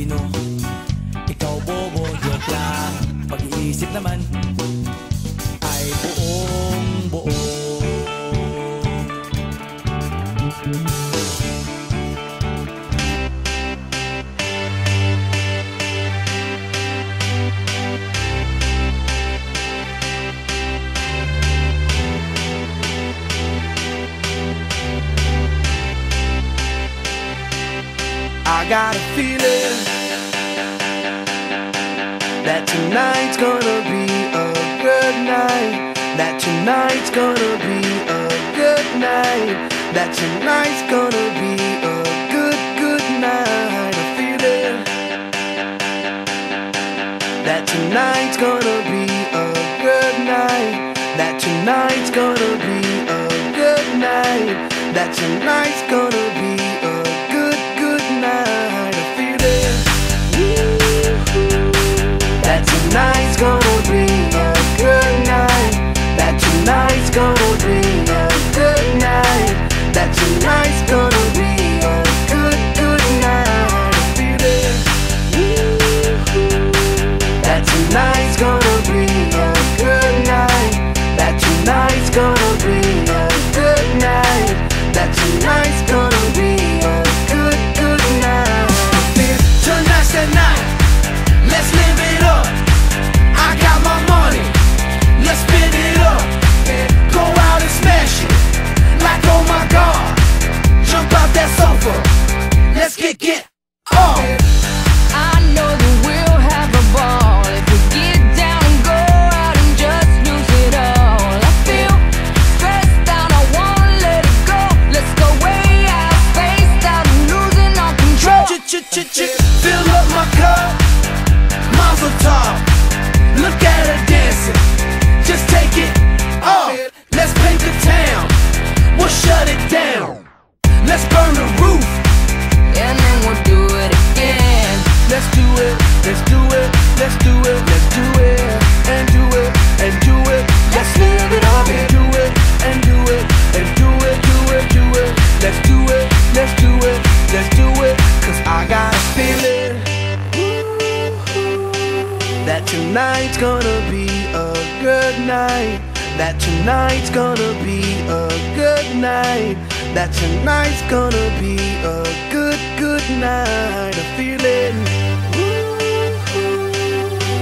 talino. Ikaw bobo, joke lang. Pag-iisip naman ay buong buo. I got a feeling that tonight's gonna be a good night. That tonight's gonna be a good night. That tonight's gonna be a good night. A feeling that tonight's gonna be a good night. That tonight's gonna be a good night. That tonight's gonna be a good night. A feeling that tonight's gonna be a good night. That tonight's gonna be a good night. That tonight's gonna be a good night. A feeling that tonight's gonna be a good night. That tonight's gonna be a good night. That tonight's gonna be a good night. Tonight's the night, let's live it up. I got my money, let's spin it up. Go out and smash it, like oh my God. Jump out that sofa, let's get on. I know that we'll have a ball if we get down and go out and just lose it all. I feel stressed out, I wanna let it go. Let's go way out, spaced out and losing all control. Fill up my cup, Mazel tov. Look at her dancing, just take it off. Let's paint the town, we'll shut it down. Let's burn the roof, And then we'll do it again. let's do it, let's do it, let's do it, let's do it, and do it, and do it. Let's live it up and do it, and do it, and do it, do it, do it. Let's do it, let's do it, let's do it. Cause I got a feeling that tonight's gonna be a good night. That tonight's gonna be a good night. That tonight's gonna be a good night. A feeling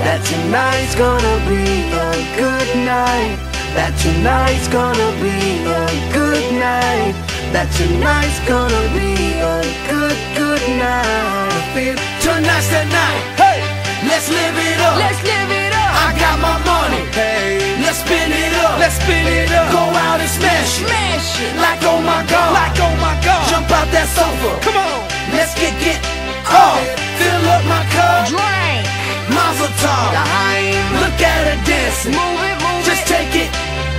that tonight's gonna be a good night. That tonight's gonna be a good night. That tonight's gonna be a good night. I feel tonight's the night. Hey, let's live it up. Let's live it up. I got my money. Hey, let's spin it up. Let's spin it up. Go out and smash it. Smash it. Like oh my God. Like oh my God. Jump out that sofa. Come on. Let's get off. Fill up my cup. Drink. Mazel tov. Daheim. Look at her dancing. Move it, move Just it. take it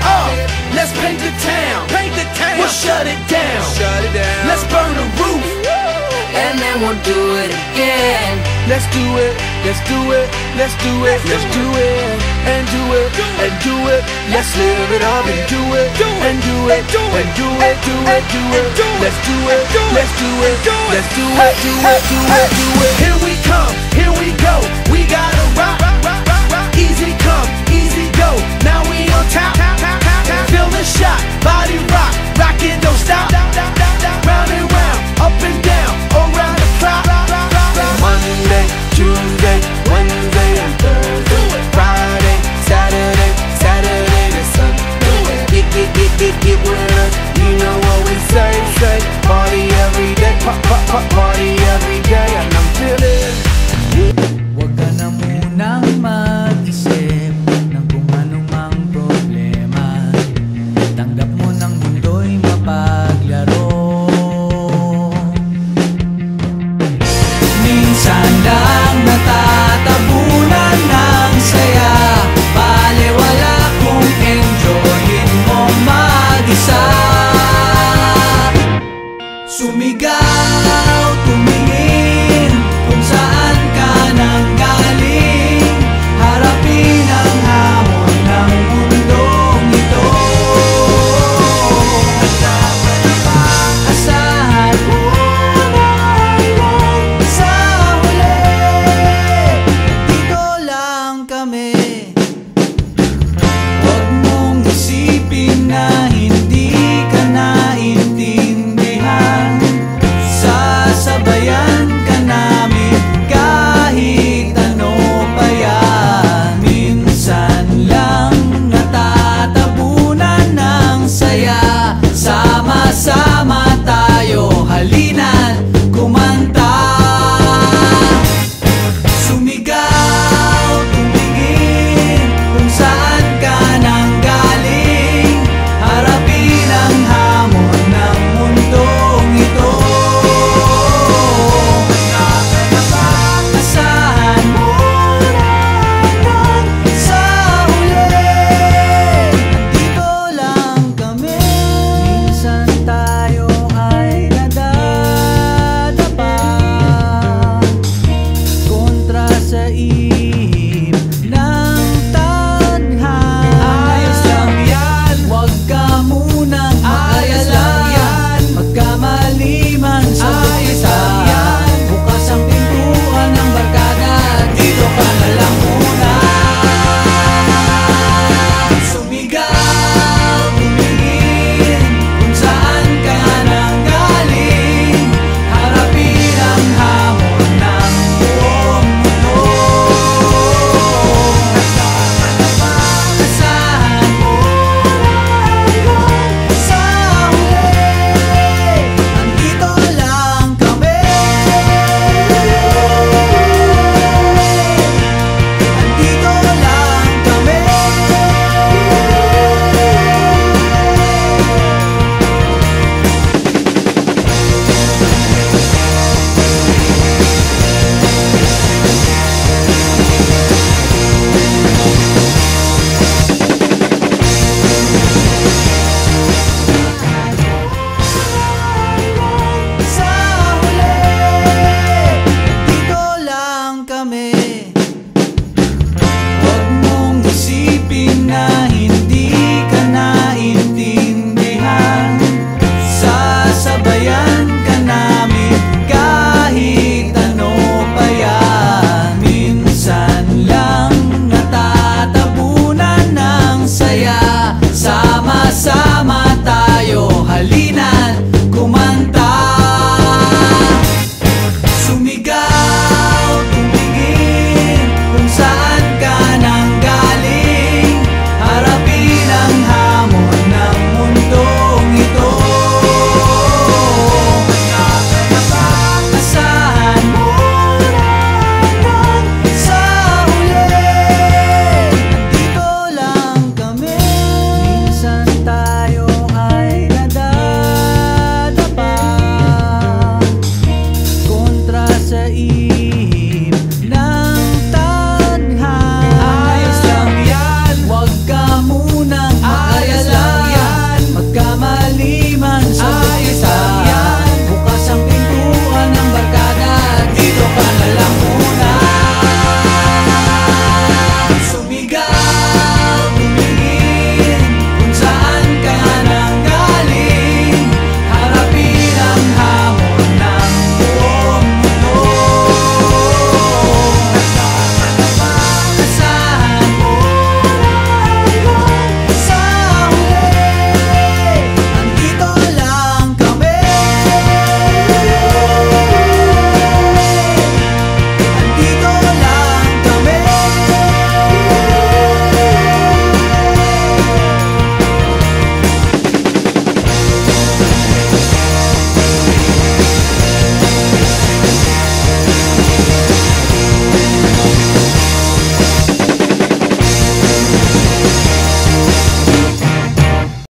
off. Let's paint the town. Paint the town. We'll shut it down. Shut it down. Let's burn the roof. And then we'll do it again. Let's do it. Let's do it. Let's do it. Let's do it. And do it. And do it. Let's live it up and do it. And do it. And do it. Do it. Do it. Let's do it. Let's do it. Let's do it. Do it. Do it. Do it. Here we come. Here we go.